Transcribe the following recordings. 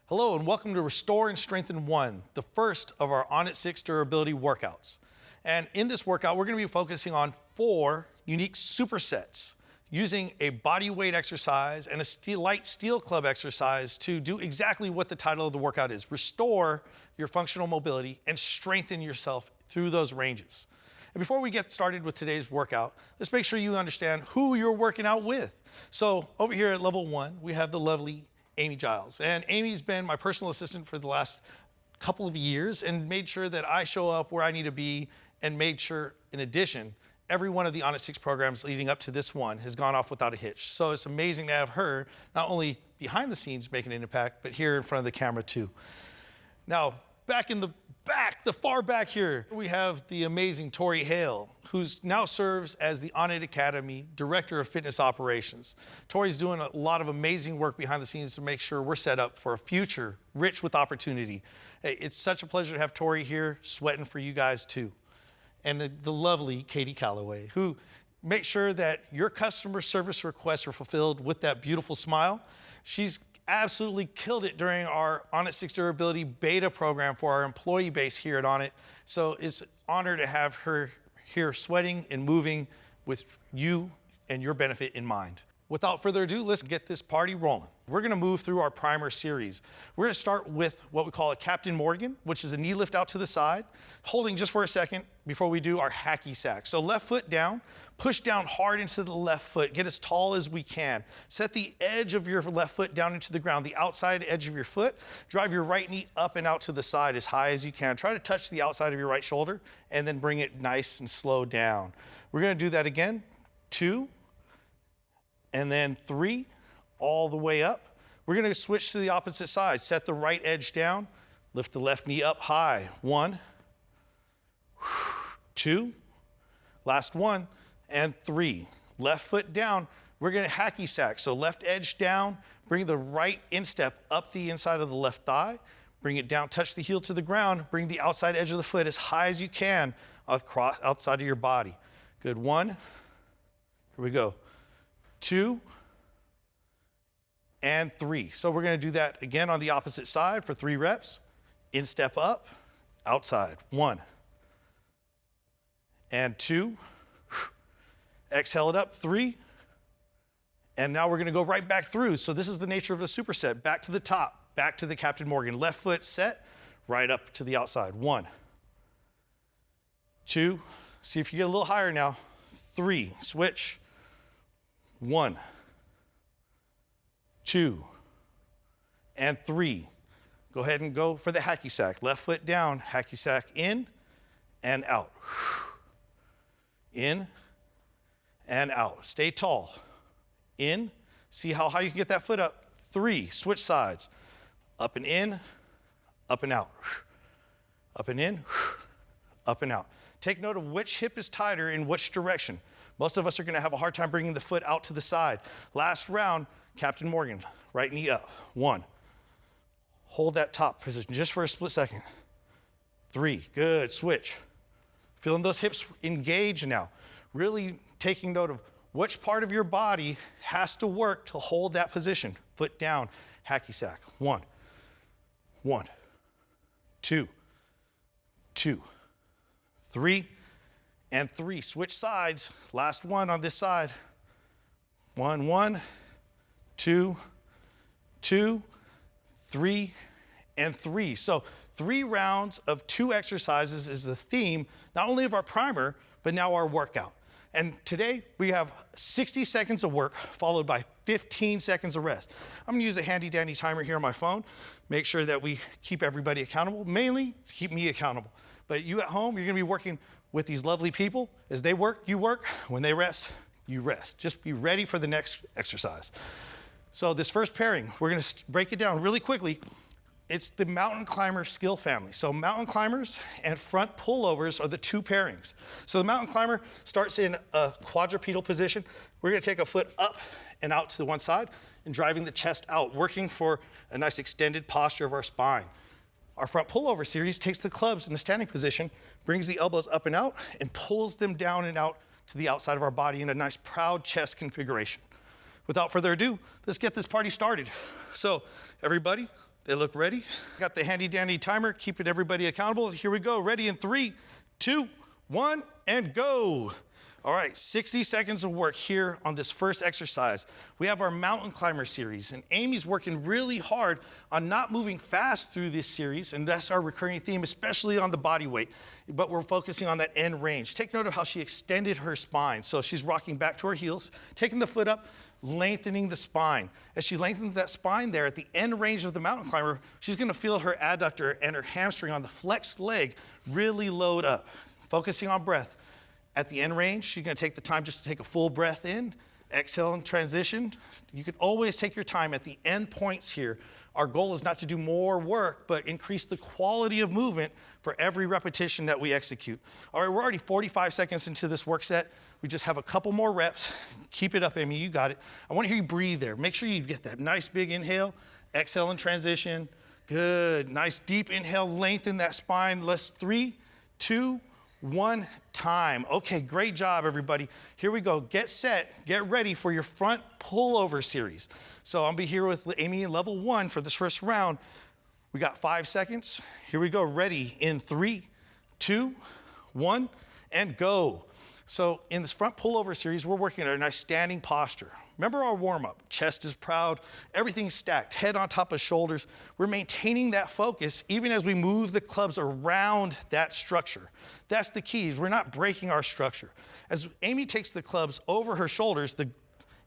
Hello and welcome to Restore and Strengthen 1, the first of our Onnit 6 durability workouts. And in this workout, we're going to be focusing on 4 unique supersets using a body weight exercise and a light steel club exercise to do exactly what the title of the workout is: restore your functional mobility and strengthen yourself through those ranges. And before we get started with today's workout, let's make sure you understand who you're working out with. So over here at level 1, we have the lovely Amy Giles. And Amy's been my personal assistant for the last couple of years and made sure that I show up where I need to be, and made sure, in addition, every one of the Onnit 6 programs leading up to this one has gone off without a hitch. So it's amazing to have her not only behind the scenes making an impact, but here in front of the camera too. Now, back in the far back here, we have the amazing Tori Hale, who now serves as the Onnit Academy Director of Fitness Operations. Tori's doing a lot of amazing work behind the scenes to make sure we're set up for a future rich with opportunity. It's such a pleasure to have Tori here, sweating for you guys too. And the lovely Katie Calloway, who makes sure that your customer service requests are fulfilled with that beautiful smile. She's absolutely killed it during our Onnit 6 Durability Beta program for our employee base here at Onnit. So it's an honor to have her here sweating and moving with you and your benefit in mind. Without further ado, let's get this party rolling. We're gonna move through our primer series. We're gonna start with what we call a Captain Morgan, which is a knee lift out to the side, holding just for a second before we do our hacky sack. So left foot down, push down hard into the left foot, get as tall as we can. Set the edge of your left foot down into the ground, the outside edge of your foot. Drive your right knee up and out to the side as high as you can. Try to touch the outside of your right shoulder and then bring it nice and slow down. We're gonna do that again, 2, and then 3, all the way up. We're gonna switch to the opposite side. Set the right edge down, lift the left knee up high. 1, 2, last 1, and 3. Left foot down, we're gonna hacky sack. So left edge down, bring the right instep up the inside of the left thigh, bring it down, touch the heel to the ground, bring the outside edge of the foot as high as you can across outside of your body. Good, 1, here we go. 2, and 3. So we're gonna do that again on the opposite side for 3 reps. Instep up, outside. 1, and 2. Exhale it up, 3. And now we're gonna go right back through. So this is the nature of a superset. Back to the top, back to the Captain Morgan. Left foot set, right up to the outside. 1, 2, see if you get a little higher now. 3, switch. 1, 2, and 3. Go ahead and go for the hacky sack. Left foot down, hacky sack in and out. In and out. Stay tall. In, see how high you can get that foot up. 3, switch sides. Up and in, up and out. Up and in, up and out. Take note of which hip is tighter in which direction. Most of us are gonna have a hard time bringing the foot out to the side. Last round, Captain Morgan, right knee up. 1, hold that top position just for a split second. 3, good, switch. Feeling those hips engage now. Really taking note of which part of your body has to work to hold that position. Foot down, hacky sack. 1, 1, 2, 2, 3, and 3. Switch sides. Last one on this side. 1, 1, 2, 2, 3, and 3. So 3 rounds of 2 exercises is the theme, not only of our primer, but now our workout. And today we have 60 seconds of work followed by 15 seconds of rest. I'm gonna use a handy dandy timer here on my phone, make sure that we keep everybody accountable, mainly to keep me accountable. But you at home, you're gonna be working with these lovely people. As they work, you work. When they rest, you rest. Just be ready for the next exercise. So this first pairing, we're gonna break it down really quickly. It's the mountain climber skill family. So mountain climbers and front pullovers are the 2 pairings. So the mountain climber starts in a quadrupedal position. We're gonna take a foot up and out to the one side and driving the chest out, working for a nice extended posture of our spine. Our front pullover series takes the clubs in the standing position, brings the elbows up and out, and pulls them down and out to the outside of our body in a nice proud chest configuration. Without further ado, let's get this party started. So everybody, They look ready. Got the handy dandy timer, keeping everybody accountable. Here we go. Ready in 3, 2, 1, and go. All right, 60 seconds of work here on this first exercise. We have our mountain climber series, and Amy's working really hard on not moving fast through this series, and that's our recurring theme, especially on the body weight, but we're focusing on that end range. Take note of how she extended her spine. So she's rocking back to her heels, taking the foot up, lengthening the spine. As she lengthens that spine there at the end range of the mountain climber, she's gonna feel her adductor and her hamstring on the flexed leg really load up. Focusing on breath. At the end range, she's gonna take the time just to take a full breath in, exhale and transition. You can always take your time at the end points here. Our goal is not to do more work, but increase the quality of movement for every repetition that we execute. All right, we're already 45 seconds into this work set. We just have a couple more reps. Keep it up, Amy, you got it. I wanna hear you breathe there. Make sure you get that nice big inhale, exhale and transition. Good, nice deep inhale, lengthen that spine. Let's 3, 2, 1, time. Okay, great job, everybody. Here we go. Get set, get ready for your front pullover series. So I'll be here with Amy in level 1 for this first round. We got 5 seconds. Here we go. Ready in 3, 2, 1, and go. So in this front pullover series, we're working at a nice standing posture. Remember our warm-up. Chest is proud, everything's stacked, head on top of shoulders. We're maintaining that focus even as we move the clubs around that structure. That's the key, we're not breaking our structure. As Amy takes the clubs over her shoulders, the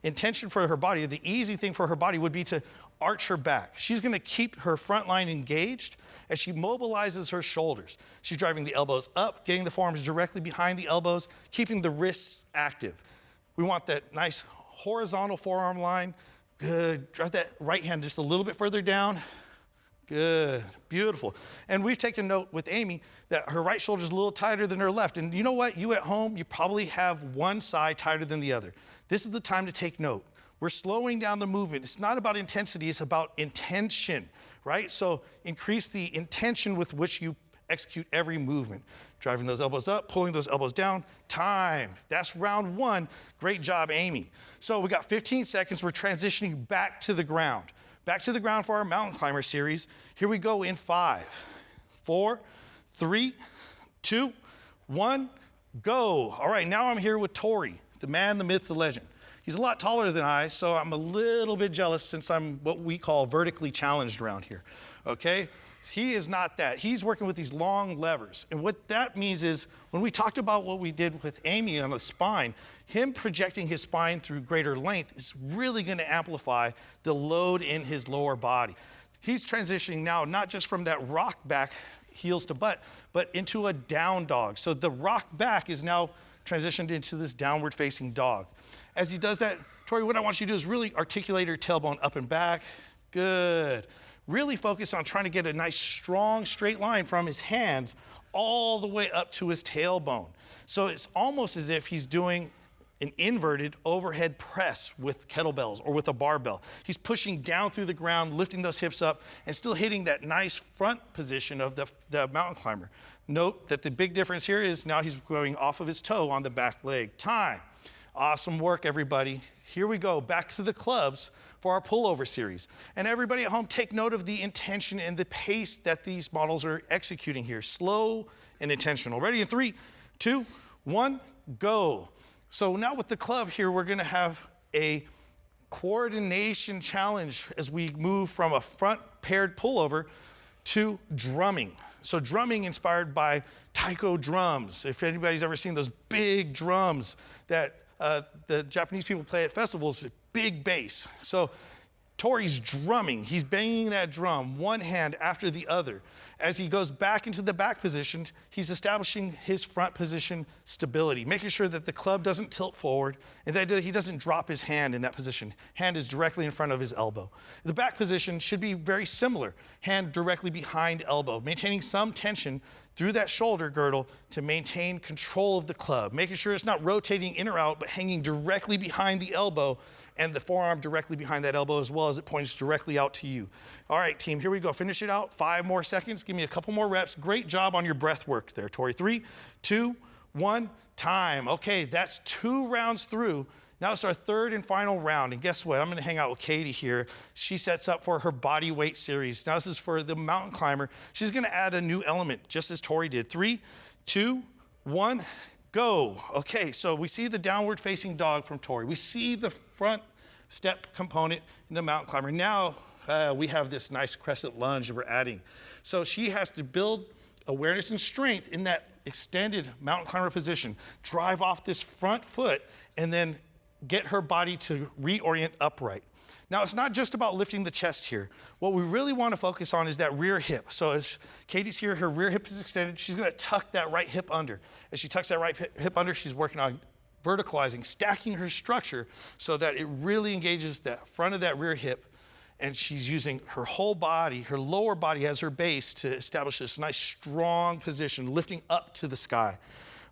intention for her body, the easy thing for her body would be to arch her back. She's gonna keep her front line engaged as she mobilizes her shoulders. She's driving the elbows up, getting the forearms directly behind the elbows, keeping the wrists active. We want that nice horizontal forearm line. Good. Drive that right hand just a little bit further down. Good. Beautiful. And we've taken note with Amy that her right shoulder is a little tighter than her left. And you know what? You at home, you probably have one side tighter than the other. This is the time to take note. We're slowing down the movement. It's not about intensity, it's about intention, right? So increase the intention with which you execute every movement. Driving those elbows up, pulling those elbows down, time. That's round 1. Great job, Amy. So we got 15 seconds. We're transitioning back to the ground. Back to the ground for our mountain climber series. Here we go in 5, 4, 3, 2, 1, go. All right, now I'm here with Tori, the man, the myth, the legend. He's a lot taller than I, so I'm a little bit jealous since I'm what we call vertically challenged around here, okay? He is not that. He's working with these long levers. And what that means is when we talked about what we did with Amy on the spine, him projecting his spine through greater length is really gonna amplify the load in his lower body. He's transitioning now not just from that rock back, heels to butt, but into a down dog. So the rock back is now transitioned into this downward facing dog. As he does that, Tori, what I want you to do is really articulate your tailbone up and back. Good. Really focus on trying to get a nice, strong, straight line from his hands all the way up to his tailbone. So it's almost as if he's doing an inverted overhead press with kettlebells or with a barbell. He's pushing down through the ground, lifting those hips up, and still hitting that nice front position of the mountain climber. Note that the big difference here is now he's going off of his toe on the back leg. Time. Awesome work, everybody. Here we go, back to the clubs for our pullover series. And everybody at home, take note of the intention and the pace that these models are executing here. Slow and intentional. Ready in 3, 2, 1, go. So now with the club here, we're gonna have a coordination challenge as we move from a front paired pullover to drumming. So drumming inspired by taiko drums. If anybody's ever seen those big drums that the Japanese people play at festivals, big bass. So Tori's drumming, he's banging that drum, one hand after the other. As he goes back into the back position, he's establishing his front position stability, making sure that the club doesn't tilt forward and that he doesn't drop his hand in that position. Hand is directly in front of his elbow. The back position should be very similar, hand directly behind elbow, maintaining some tension through that shoulder girdle to maintain control of the club, making sure it's not rotating in or out, but hanging directly behind the elbow and the forearm directly behind that elbow as well as it points directly out to you. All right, team, here we go. Finish it out. 5 more seconds. Give me a couple more reps. Great job on your breath work there, Tori. 3, 2, 1, time. Okay, that's 2 rounds through. Now it's our third and final round, and guess what? I'm gonna hang out with Katie here. She sets up for her body weight series. Now this is for the mountain climber. She's gonna add a new element, just as Tori did. 3, 2, 1, go. Okay, so we see the downward facing dog from Tori. We see the front step component in the mountain climber. Now we have this nice crescent lunge we're adding. So she has to build awareness and strength in that extended mountain climber position, drive off this front foot, and then get her body to reorient upright. Now, it's not just about lifting the chest here. What we really want to focus on is that rear hip. So as Katie's here, her rear hip is extended. She's going to tuck that right hip under. As she tucks that right hip under, she's working on verticalizing, stacking her structure so that it really engages that front of that rear hip. And she's using her whole body, her lower body as her base to establish this nice, strong position, lifting up to the sky.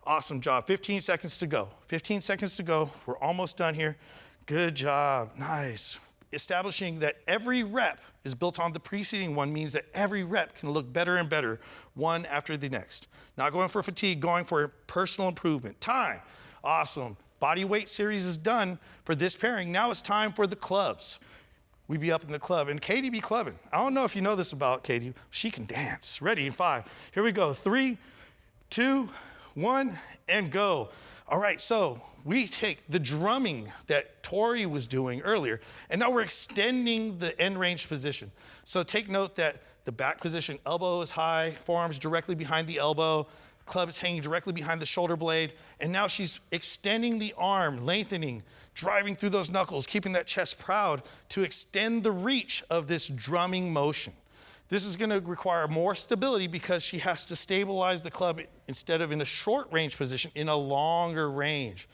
Awesome job. 15 seconds to go. 15 seconds to go. We're almost done here. Good job. Nice. Establishing that every rep is built on the preceding one means that every rep can look better and better, one after the next. Not going for fatigue, going for personal improvement. Time. Awesome. Body weight series is done for this pairing. Now it's time for the clubs. We be up in the club, and Katie be clubbing. I don't know if you know this about Katie. She can dance. Ready in 5. Here we go. 3, 2, 1, and go. All right, so we take the drumming that Tori was doing earlier, and now we're extending the end range position. So take note that the back position, elbow is high, forearms directly behind the elbow, club is hanging directly behind the shoulder blade, and now she's extending the arm, lengthening, driving through those knuckles, keeping that chest proud to extend the reach of this drumming motion. This is gonna require more stability because she has to stabilize the club instead of in a short range position, in a longer range.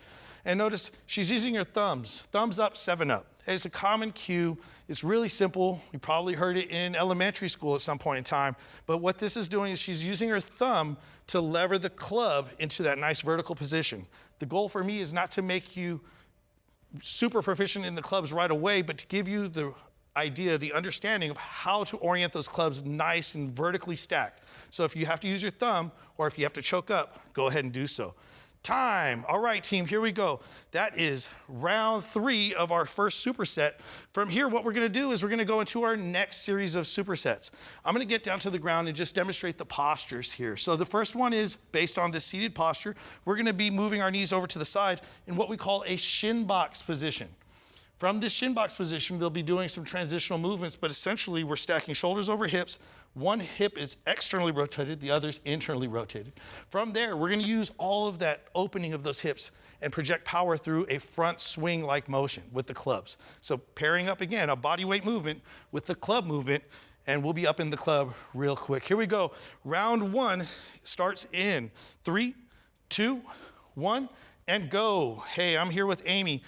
And notice she's using her thumbs. Thumbs up, 7 up. It's a common cue. It's really simple. You probably heard it in elementary school at some point in time. But what this is doing is she's using her thumb to lever the club into that nice vertical position. The goal for me is not to make you super proficient in the clubs right away, but to give you the idea, the understanding of how to orient those clubs nice and vertically stacked. So if you have to use your thumb or if you have to choke up, go ahead and do so. Time. All right, team, here we go. That is round 3 of our first superset. From here, what we're gonna do is we're gonna go into our next series of supersets. I'm gonna get down to the ground and just demonstrate the postures here. So the first one is based on this seated posture. We're gonna be moving our knees over to the side in what we call a shin box position. From this shin box position, we'll be doing some transitional movements, but essentially we're stacking shoulders over hips. One hip is externally rotated, the other's internally rotated. From there, we're gonna use all of that opening of those hips and project power through a front swing-like motion with the clubs. So pairing up again, a body weight movement with the club movement, and we'll be up in the club real quick. Here we go. Round 1 starts in 3, 2, 1, and go. Hey, I'm here with Amy.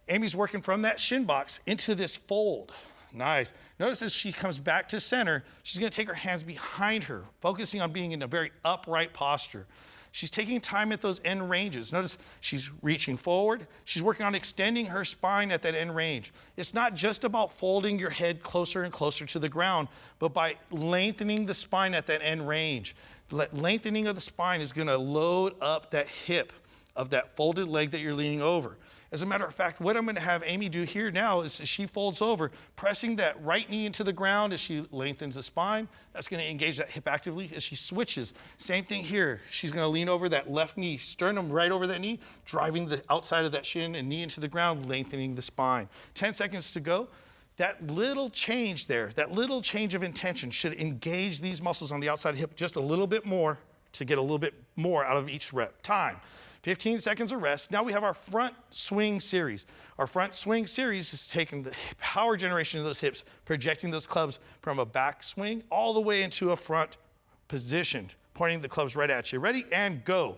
Amy's working from that shin box into this fold. Nice. Notice as she comes back to center, she's gonna take her hands behind her, focusing on being in a very upright posture. She's taking time at those end ranges. Notice she's reaching forward. She's working on extending her spine at that end range. It's not just about folding your head closer and closer to the ground, but by lengthening the spine at that end range. The lengthening of the spine is gonna load up that hip of that folded leg that you're leaning over. As a matter of fact, what I'm gonna have Amy do here now is as she folds over, pressing that right knee into the ground as she lengthens the spine. That's gonna engage that hip actively as she switches. Same thing here. She's gonna lean over that left knee, sternum right over that knee, driving the outside of that shin and knee into the ground, lengthening the spine. 10 seconds to go. That little change there, that little change of intention should engage these muscles on the outside hip just a little bit more to get a little bit more out of each rep. Time. 15 seconds of rest. Now we have our front swing series. Our front swing series is taking the power generation of those hips, projecting those clubs from a back swing all the way into a front position, pointing the clubs right at you. Ready and go.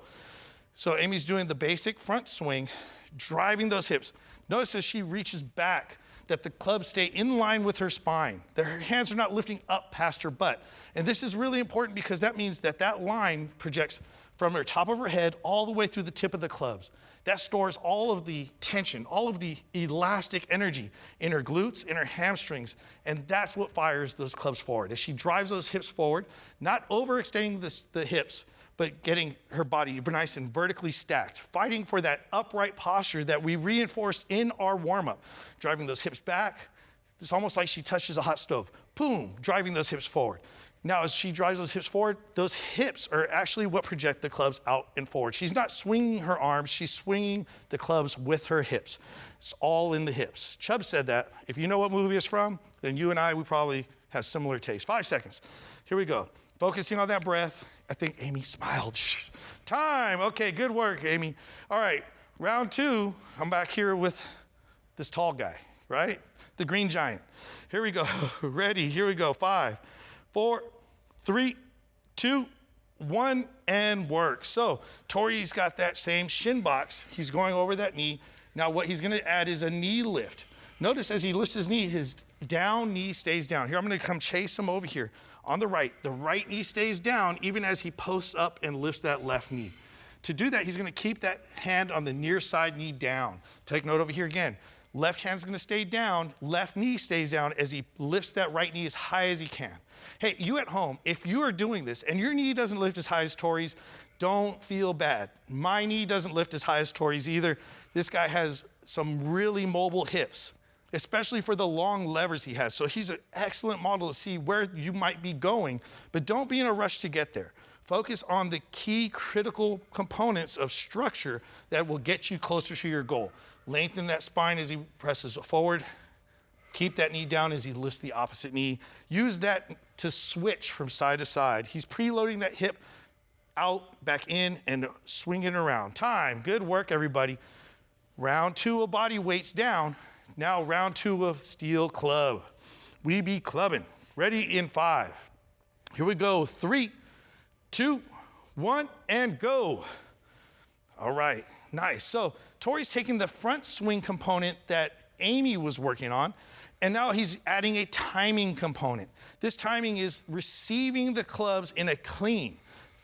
So Amy's doing the basic front swing, driving those hips. Notice as she reaches back that the clubs stay in line with her spine, that her hands are not lifting up past her butt. And this is really important because that means that that line projects from her top of her head all the way through the tip of the clubs. That stores all of the tension, all of the elastic energy in her glutes, in her hamstrings, and that's what fires those clubs forward. As she drives those hips forward, not overextending the hips, but getting her body nice and vertically stacked, fighting for that upright posture that we reinforced in our warm-up, driving those hips back. It's almost like she touches a hot stove. Boom, driving those hips forward. Now, as she drives those hips forward, those hips are actually what project the clubs out and forward. She's not swinging her arms, she's swinging the clubs with her hips. It's all in the hips. Chubb said that. If you know what movie it's from, then you and I, we probably have similar taste. 5 seconds. Here we go. Focusing on that breath. I think Amy smiled. Shh. Time. Okay, good work, Amy. All right, round 2. I'm back here with this tall guy, right? The green giant. Here we go. Ready? Here we go. 5, 4, 3, 2, 1, and work. So Tori's got that same shin box. He's going over that knee. Now what he's gonna add is a knee lift. Notice as he lifts his knee, his down knee stays down. Here, I'm gonna come chase him over here. On the right knee stays down even as he posts up and lifts that left knee. To do that, he's gonna keep that hand on the near side knee down. Take note over here again. Left hand's gonna stay down, left knee stays down as he lifts that right knee as high as he can. Hey, you at home, if you are doing this and your knee doesn't lift as high as Tori's, don't feel bad. My knee doesn't lift as high as Tori's either. This guy has some really mobile hips, especially for the long levers he has. So he's an excellent model to see where you might be going, but don't be in a rush to get there. Focus on the key critical components of structure that will get you closer to your goal. Lengthen that spine as he presses forward. Keep that knee down as he lifts the opposite knee. Use that to switch from side to side. He's preloading that hip out, back in, and swinging around. Time. Good work, everybody. Round 2 of body weights down. Now round 2 of steel club. We be clubbing. Ready in 5. Here we go. 3, 2, 1, and go. All right, nice. So Tori's taking the front swing component that Amy was working on, and now he's adding a timing component. This timing is receiving the clubs in a clean.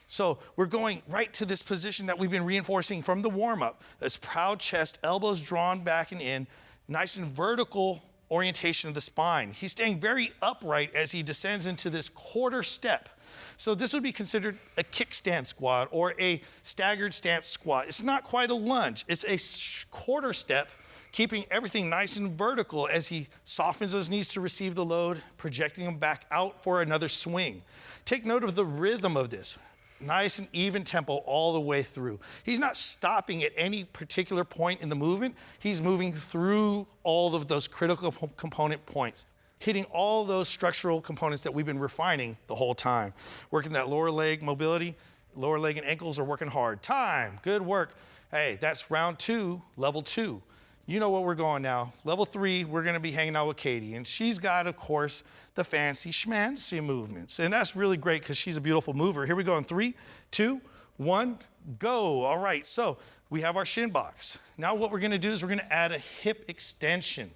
So we're going right to this position that we've been reinforcing from the warm-up. This proud chest, elbows drawn back and in, nice and vertical orientation of the spine. He's staying very upright as he descends into this quarter step. So this would be considered a kickstand squat or a staggered stance squat. It's not quite a lunge. It's a quarter step, keeping everything nice and vertical as he softens those knees to receive the load, projecting them back out for another swing. Take note of the rhythm of this. Nice and even tempo all the way through. He's not stopping at any particular point in the movement. He's moving through all of those critical component points, hitting all those structural components that we've been refining the whole time. Working that lower leg mobility, lower leg and ankles are working hard. Time, good work. Hey, that's round 2, level 2. You know where we're going now. Level 3, we're gonna be hanging out with Katie, and she's got, of course, the fancy schmancy movements. And that's really great because she's a beautiful mover. Here we go in 3, 2, 1, go. All right, so we have our shin box. Now what we're gonna do is we're gonna add a hip extension.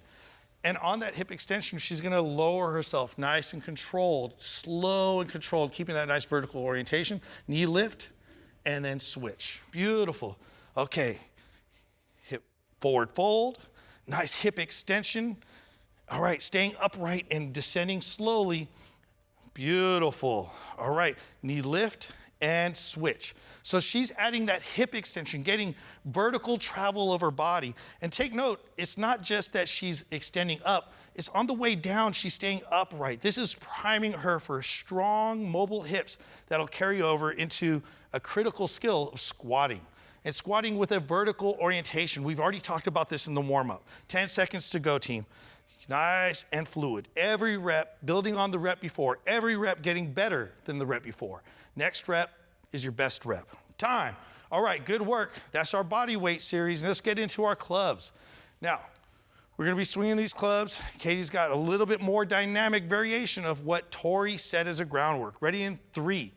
And on that hip extension, she's gonna lower herself nice and controlled, slow and controlled, keeping that nice vertical orientation. Knee lift, and then switch. Beautiful. Okay. Forward fold, nice hip extension. All right, staying upright and descending slowly. Beautiful. All right, knee lift and switch. So she's adding that hip extension, getting vertical travel of her body. And take note, it's not just that she's extending up, it's on the way down, she's staying upright. This is priming her for strong, mobile hips that'll carry over into a critical skill of squatting. And squatting with a vertical orientation. We've already talked about this in the warm-up. 10 seconds to go, team. Nice and fluid. Every rep, building on the rep before. Every rep getting better than the rep before. Next rep is your best rep. Time. All right, good work. That's our body weight series. Let's get into our clubs. Now, we're gonna be swinging these clubs. Katie's got a little bit more dynamic variation of what Tori set as a groundwork. Ready in 3,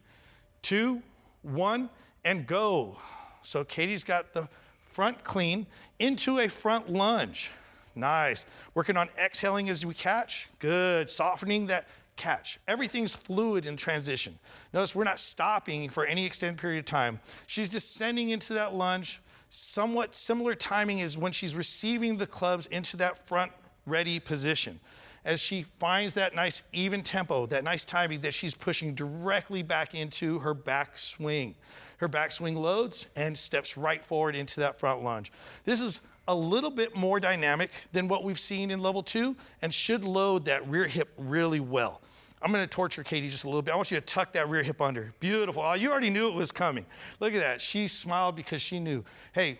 2, 1, and go. So Katie's got the front clean into a front lunge. Nice. Working on exhaling as we catch. Good. Softening that catch. Everything's fluid in transition. Notice we're not stopping for any extended period of time. She's descending into that lunge. Somewhat similar timing is when she's receiving the clubs into that front ready position. As she finds that nice even tempo, that nice timing, that she's pushing directly back into her back swing. Her back swing loads and steps right forward into that front lunge. This is a little bit more dynamic than what we've seen in level 2 and should load that rear hip really well. I'm gonna torture Katie just a little bit. I want you to tuck that rear hip under. Beautiful. Oh, you already knew it was coming. Look at that. She smiled because she knew, hey,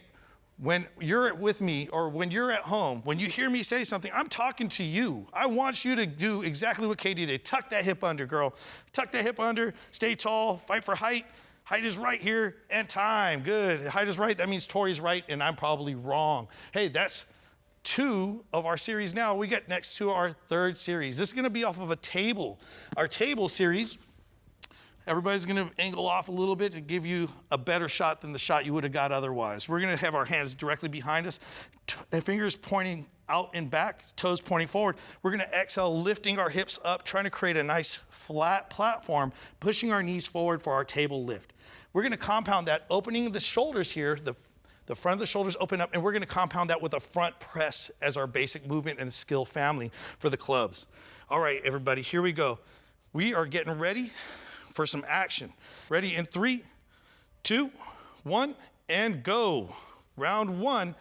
when you're with me or when you're at home, when you hear me say something, I'm talking to you. I want you to do exactly what Katie did. Tuck that hip under, girl. Tuck that hip under, stay tall, fight for height. Height is right here, and time. Good. Height is right. That means Tori's right, and I'm probably wrong. Hey, that's 2 of our series now. We get next to our 3rd series. This is gonna be off of a table. Our table series, everybody's gonna angle off a little bit to give you a better shot than the shot you would have got otherwise. We're gonna have our hands directly behind us, fingers pointing out and back, toes pointing forward. We're gonna exhale, lifting our hips up, trying to create a nice flat platform, pushing our knees forward for our table lift. We're gonna compound that, opening the shoulders here, the front of the shoulders open up, and we're gonna compound that with a front press as our basic movement and skill family for the clubs. All right, everybody, here we go. We are getting ready for some action. Ready in 3, 2, 1, and go. Round 1,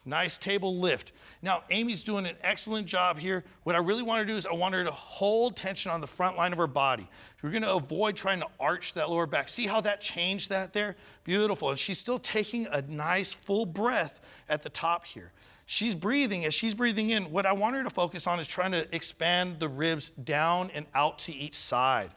nice table lift. Now, Amy's doing an excellent job here. What I really want her to do is I want her to hold tension on the front line of her body. You're gonna avoid trying to arch that lower back. See how that changed that there? Beautiful, and she's still taking a nice full breath at the top here. She's breathing. As she's breathing in, what I want her to focus on is trying to expand the ribs down and out to each side.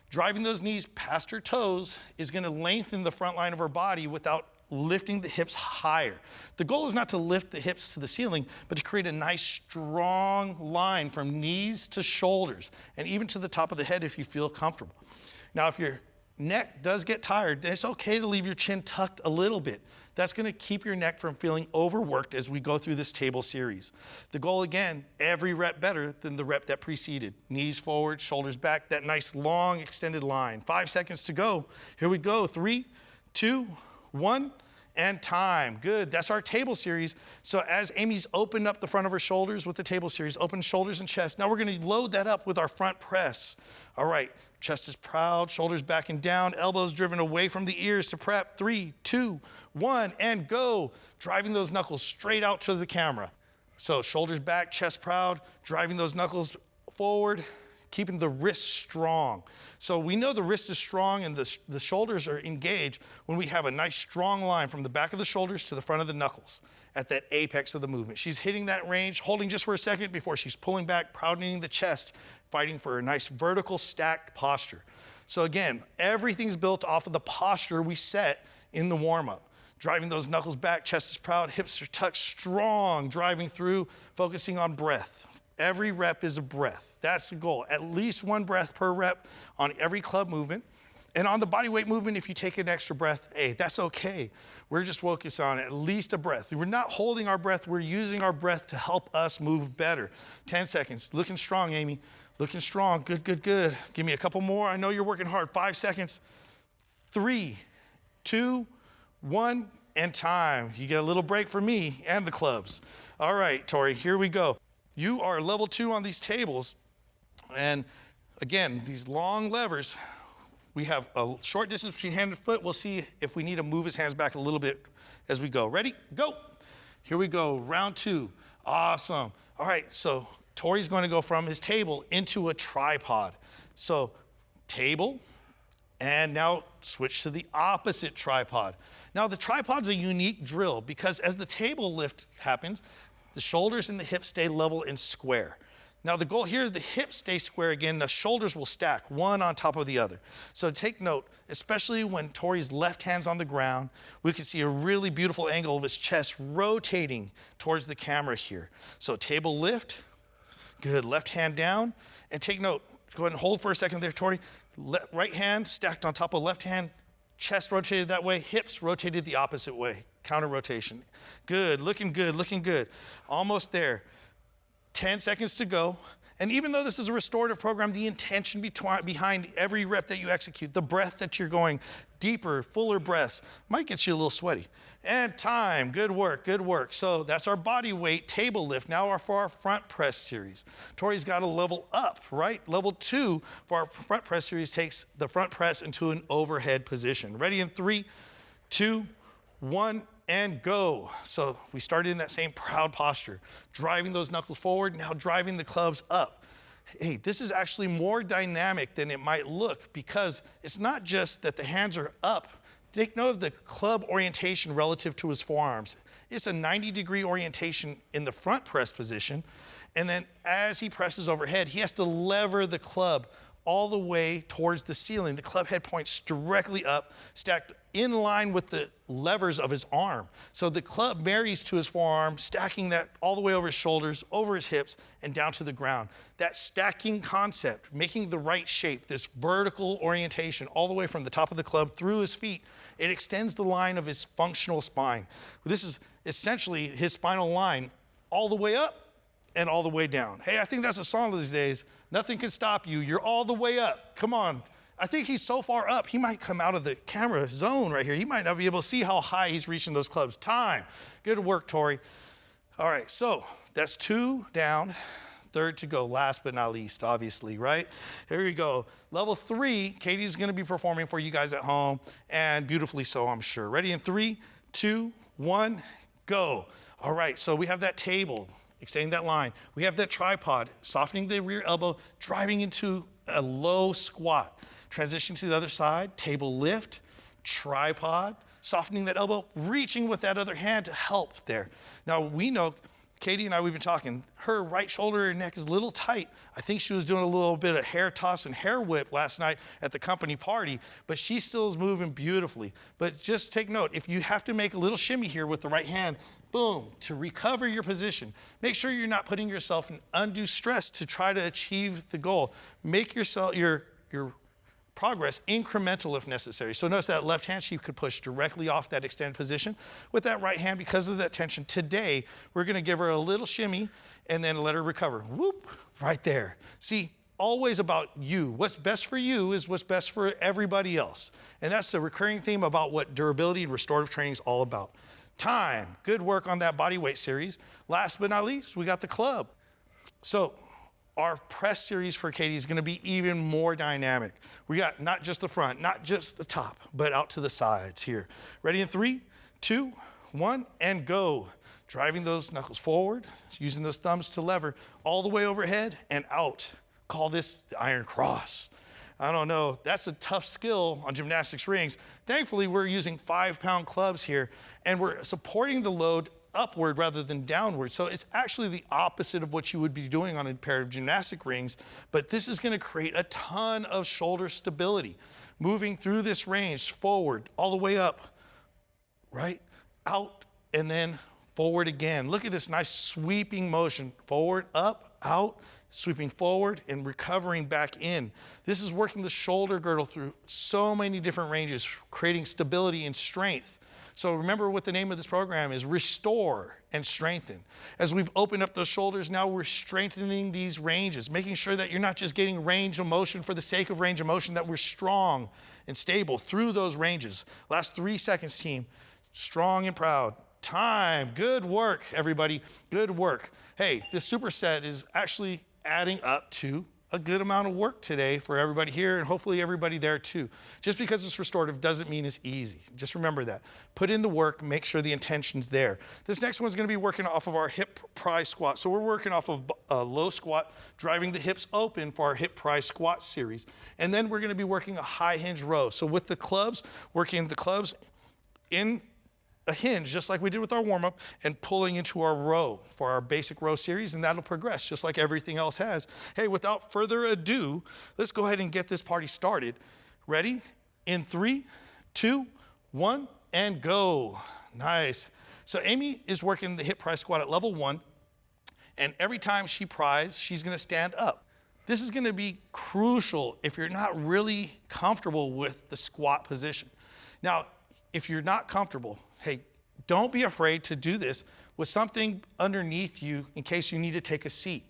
Driving those knees past her toes is gonna lengthen the front line of her body without lifting the hips higher. The goal is not to lift the hips to the ceiling, but to create a nice strong line from knees to shoulders and even to the top of the head if you feel comfortable. Now, if your neck does get tired, then it's okay to leave your chin tucked a little bit. That's gonna keep your neck from feeling overworked as we go through this table series. The goal again, every rep better than the rep that preceded. Knees forward, shoulders back, that nice long extended line. 5 seconds to go. Here we go, 3, 2, 1, and time. Good, that's our table series. So as Amy's opened up the front of her shoulders with the table series, open shoulders and chest. Now we're gonna load that up with our front press. All right, chest is proud, shoulders back and down, elbows driven away from the ears to prep. 3, 2, 1, and go. Driving those knuckles straight out to the camera. So shoulders back, chest proud, driving those knuckles forward, keeping the wrist strong. So we know the wrist is strong and the shoulders are engaged when we have a nice strong line from the back of the shoulders to the front of the knuckles at that apex of the movement. She's hitting that range, holding just for a second before she's pulling back, prouding the chest, fighting for a nice vertical stacked posture. So again, everything's built off of the posture we set in the warm-up. Driving those knuckles back, chest is proud, hips are tucked strong, driving through, focusing on breath. Every rep is a breath. That's the goal. At least 1 breath per rep on every club movement. And on the body weight movement, if you take an extra breath, hey, that's okay. We're just focused on at least a breath. We're not holding our breath. We're using our breath to help us move better. 10 seconds. Looking strong, Amy. Looking strong. Good, good, good. Give me a couple more. I know you're working hard. 5 seconds. 3, 2, 1, and time. You get a little break for me and the clubs. All right, Tori, here we go. You are level 2 on these tables. And again, these long levers, we have a short distance between hand and foot. We'll see if we need to move his hands back a little bit as we go. Ready? Go. Here we go, round 2. Awesome. All right, so Tori's going to go from his table into a tripod. So table, and now switch to the opposite tripod. Now the tripod's a unique drill because as the table lift happens, the shoulders and the hips stay level and square. Now the goal here, the hips stay square again, the shoulders will stack one on top of the other. So take note, especially when Tori's left hand's on the ground, we can see a really beautiful angle of his chest rotating towards the camera here. So table lift, good, left hand down, and take note, go ahead and hold for a second there, Tori. Right hand stacked on top of left hand, chest rotated that way, hips rotated the opposite way. Counter rotation. Good, looking good, looking good. Almost there. 10 seconds to go. And even though this is a restorative program, the intention behind every rep that you execute, the breath that you're going, deeper, fuller breaths, might get you a little sweaty. And time, good work, good work. So that's our body weight table lift. Now for our front press series. Tori's got to level up, right? Level 2 for our front press series takes the front press into an overhead position. Ready in 3, 2, 1, and go. So we started in that same proud posture, driving those knuckles forward, now driving the clubs up. Hey, this is actually more dynamic than it might look because it's not just that the hands are up. Take note of the club orientation relative to his forearms. It's a 90-degree orientation in the front press position. And then as he presses overhead, he has to lever the club all the way towards the ceiling. The club head points directly up, stacked in line with the levers of his arm. So the club marries to his forearm, stacking that all the way over his shoulders, over his hips, and down to the ground. That stacking concept, making the right shape, this vertical orientation all the way from the top of the club through his feet, it extends the line of his functional spine. This is essentially his spinal line all the way up and all the way down. Hey, I think that's a song these days. Nothing can stop you. You're all the way up. Come on. I think he's so far up, he might come out of the camera zone right here. He might not be able to see how high he's reaching those clubs. Time. Good work, Tori. All right, so that's 2 down, 3rd to go, last but not least, obviously, right? Here we go. Level 3, Katie's gonna be performing for you guys at home, and beautifully so, I'm sure. Ready in 3, 2, 1, go. All right, so we have that table, extending that line. We have that tripod, softening the rear elbow, driving into a low squat. Transition to the other side, table lift, tripod, softening that elbow, reaching with that other hand to help there. Now we know, Katie and I, we've been talking, her right shoulder and neck is a little tight. I think she was doing a little bit of hair toss and hair whip last night at the company party, but she still is moving beautifully. But just take note, if you have to make a little shimmy here with the right hand, boom, to recover your position. Make sure you're not putting yourself in undue stress to try to achieve the goal. Make yourself, your progress incremental if necessary. So notice that left hand, she could push directly off that extended position. With that right hand, because of that tension, today, we're gonna give her a little shimmy and then let her recover. Whoop, right there. See, always about you. What's best for you is what's best for everybody else. And that's the recurring theme about what durability and restorative training is all about. Time, good work on that body weight series. Last but not least, we got the club. So, our press series for Katie is gonna be even more dynamic. We got not just the front, not just the top, but out to the sides here. Ready in 3, 2, 1, and go. Driving those knuckles forward, using those thumbs to lever all the way overhead and out. Call this the iron cross. I don't know, that's a tough skill on gymnastics rings. Thankfully, we're using 5-pound clubs here, and we're supporting the load upward rather than downward. So it's actually the opposite of what you would be doing on a pair of gymnastic rings, but this is gonna create a ton of shoulder stability. Moving through this range, forward, all the way up, right? Out, and then forward again. Look at this nice sweeping motion. Forward, up, out, sweeping forward and recovering back in. This is working the shoulder girdle through so many different ranges, creating stability and strength. So remember what the name of this program is, Restore and Strengthen. As we've opened up those shoulders, now we're strengthening these ranges, making sure that you're not just getting range of motion for the sake of range of motion, that we're strong and stable through those ranges. Last 3 seconds, team. Strong and proud. Time. Good work, everybody. Good work. Hey, this superset is actually adding up to a good amount of work today for everybody here and hopefully everybody there too. Just because it's restorative doesn't mean it's easy. Just remember that. Put in the work, make sure the intention's there. This next one's gonna be working off of our hip prise squat. So we're working off of a low squat, driving the hips open for our hip prise squat series. And then we're gonna be working a high hinge row. So with the clubs, working the clubs in a hinge, just like we did with our warm-up, and pulling into our row for our basic row series, and that'll progress just like everything else has. Hey, without further ado, let's go ahead and get this party started. Ready? In 3, 2, 1, and go. Nice. So Amy is working the hip prise squat at level 1, and every time she pries, she's gonna stand up. This is gonna be crucial if you're not really comfortable with the squat position. Now, if you're not comfortable, hey, don't be afraid to do this with something underneath you in case you need to take a seat.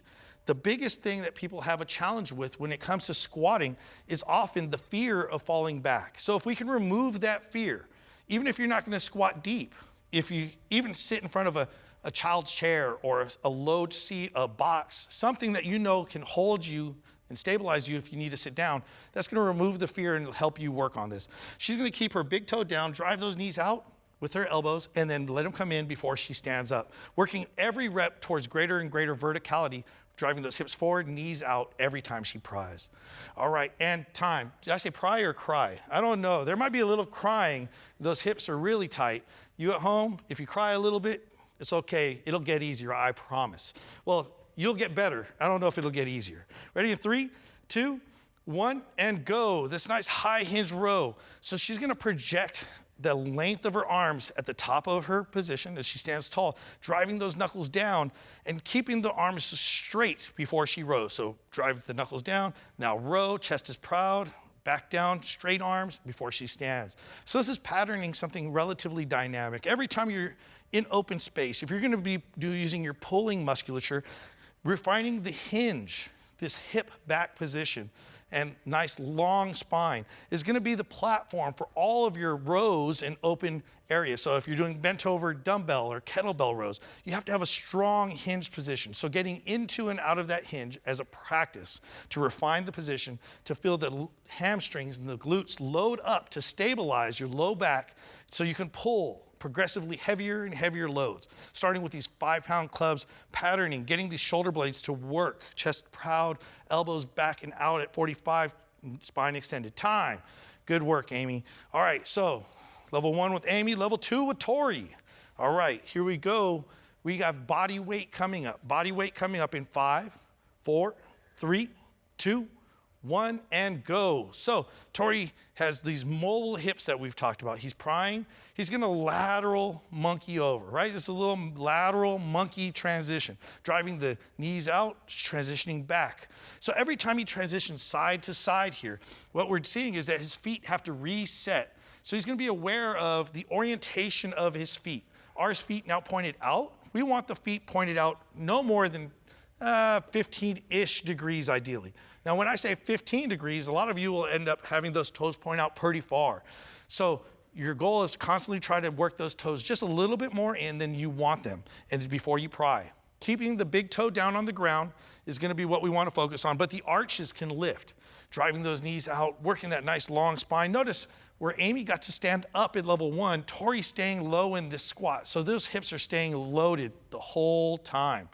the biggest thing that people have a challenge with when it comes to squatting is often the fear of falling back. So if we can remove that fear, even if you're not going to squat deep, if you even sit in front of a child's chair or a low seat, a box, something that you know can hold you and stabilize you if you need to sit down, that's going to remove the fear and help you work on this. She's going to keep her big toe down, drive those knees out with her elbows, and then let them come in before she stands up. Working every rep towards greater and greater verticality, driving those hips forward, knees out every time she pries. All right, and time. Did I say pry or cry? I don't know. There might be a little crying. Those hips are really tight. You at home, if you cry a little bit, it's okay. It'll get easier, I promise. Well, you'll get better. I don't know if it'll get easier. Ready in 3, 2, 1, and go. This nice high hinge row. So she's gonna project the length of her arms at the top of her position as she stands tall, driving those knuckles down and keeping the arms straight before she rows. So drive the knuckles down, now row, chest is proud, back down, straight arms before she stands. So this is patterning something relatively dynamic. Every time you're in open space, if you're gonna be using your pulling musculature, refining the hinge, this hip back position, and nice long spine is gonna be the platform for all of your rows in open areas. So if you're doing bent over dumbbell or kettlebell rows, you have to have a strong hinge position. So getting into and out of that hinge as a practice to refine the position, to feel the hamstrings and the glutes load up to stabilize your low back so you can pull progressively heavier and heavier loads, starting with these 5-pound clubs, patterning, getting these shoulder blades to work, chest proud, elbows back and out at 45, spine extended. Time. Good work, Amy. All right, so level 1 with Amy, level 2 with Tori. All right, here we go. We have body weight coming up. Body weight coming up in 5, 4, 3, 2, 1, and go. So Tori has these mobile hips that we've talked about. He's prying. He's gonna lateral monkey over, right? It's a little lateral monkey transition, driving the knees out, transitioning back. So every time he transitions side to side here, what we're seeing is that his feet have to reset. So he's gonna be aware of the orientation of his feet. Are his feet now pointed out? We want the feet pointed out no more than 15-ish degrees ideally. Now, when I say 15 degrees, a lot of you will end up having those toes point out pretty far. So your goal is constantly try to work those toes just a little bit more in than you want them and before you pry. Keeping the big toe down on the ground is gonna be what we wanna focus on, but the arches can lift. Driving those knees out, working that nice long spine. Notice where Amy got to stand up at level 1, Tori's staying low in this squat. So those hips are staying loaded the whole time.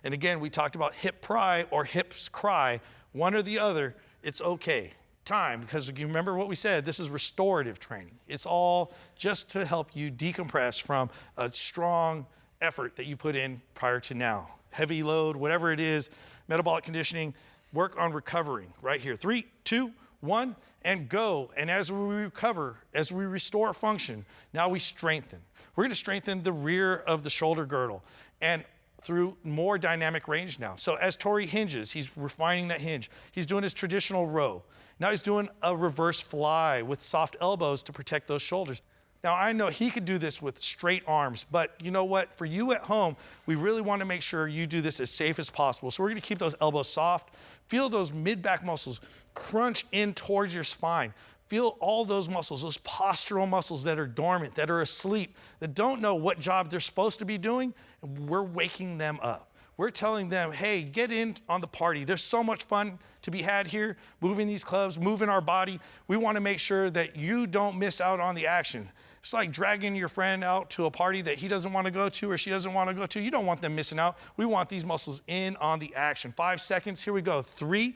And again, we talked about hip pry or hips cry, one or the other, it's okay. Time, because you remember what we said, this is restorative training. It's all just to help you decompress from a strong effort that you put in prior to now. Heavy load, whatever it is, metabolic conditioning, work on recovering right here. 3, 2, 1, and go. And as we recover, as we restore function, now we strengthen. We're gonna strengthen the rear of the shoulder girdle and through more dynamic range now. So as Tori hinges, he's refining that hinge. He's doing his traditional row. Now he's doing a reverse fly with soft elbows to protect those shoulders. Now I know he could do this with straight arms, but you know what? For you at home, we really wanna make sure you do this as safe as possible. So we're gonna keep those elbows soft. Feel those mid-back muscles crunch in towards your spine. Feel all those muscles, those postural muscles that are dormant, that are asleep, that don't know what job they're supposed to be doing, and we're waking them up. We're telling them, hey, get in on the party. There's so much fun to be had here, moving these clubs, moving our body. We want to make sure that you don't miss out on the action. It's like dragging your friend out to a party that he doesn't want to go to or she doesn't want to go to. You don't want them missing out. We want these muscles in on the action. 5 seconds, here we go. 3,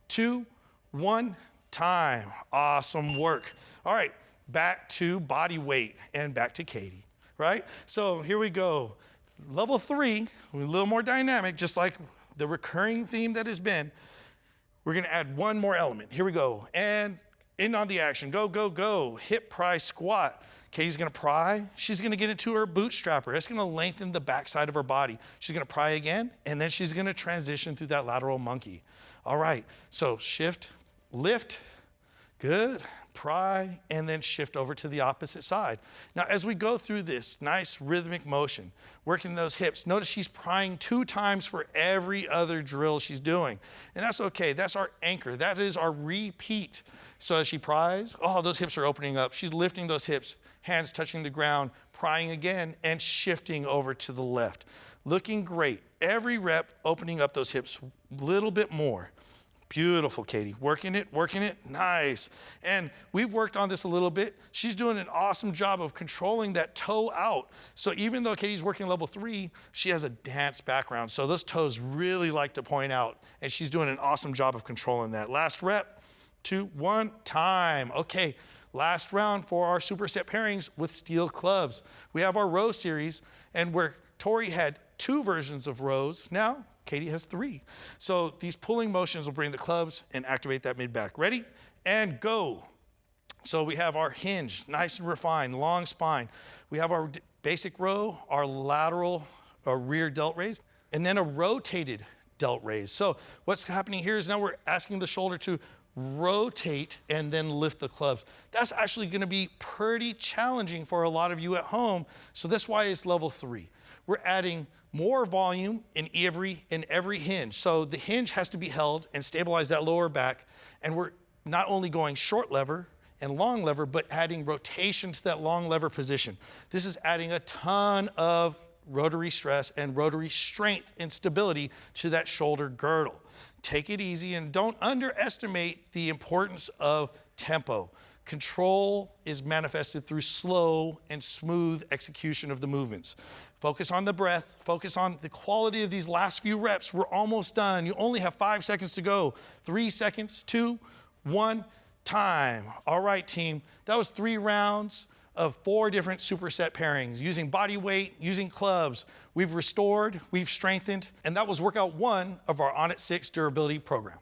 2, 1, time. Awesome work. All right, back to body weight and back to Katie, right? So here we go. Level 3, a little more dynamic, just like the recurring theme that has been. We're gonna add one more element. Here we go. And in on the action. Go, go, go. Hip pry squat. Katie's gonna pry. She's gonna get into her bootstrapper. That's gonna lengthen the backside of her body. She's gonna pry again, and then she's gonna transition through that lateral monkey. All right, so shift, lift, Good. Pry, and then shift over to the opposite side. Now, as we go through this nice rhythmic motion, working those hips, notice she's prying 2 times for every other drill she's doing. And that's okay. That's our anchor. That is our repeat. So as she pries, oh, those hips are opening up. She's lifting those hips, hands touching the ground, prying again, and shifting over to the left. Looking great. Every rep opening up those hips a little bit more. Beautiful, Katie. Working it, nice. And we've worked on this a little bit. She's doing an awesome job of controlling that toe out. So even though Katie's working level 3, she has a dance background. So those toes really like to point out, and she's doing an awesome job of controlling that. Last rep, 2, 1, time. Okay, last round for our superset pairings with steel clubs. We have our row series, and where Tori had 2 versions of rows, now Katie has 3. So these pulling motions will bring the clubs and activate that mid-back. Ready? And go. So we have our hinge, nice and refined, long spine. We have our basic row, our lateral, our rear delt raise, and then a rotated delt raise. So what's happening here is now we're asking the shoulder to rotate and then lift the clubs. That's actually going to be pretty challenging for a lot of you at home. So that's why it's level 3. We're adding more volume in every hinge. So the hinge has to be held and stabilize that lower back. And we're not only going short lever and long lever, but adding rotation to that long lever position. This is adding a ton of rotary stress and rotary strength and stability to that shoulder girdle. Take it easy and don't underestimate the importance of tempo. Control is manifested through slow and smooth execution of the movements. Focus on the breath, focus on the quality of these last few reps. We're almost done. You only have 5 seconds to go. 3 seconds, 2, 1, time. All right, team, that was 3 rounds of 4 different superset pairings, using body weight, using clubs. We've restored, we've strengthened, and that was workout 1 of our Onnit 6 durability program.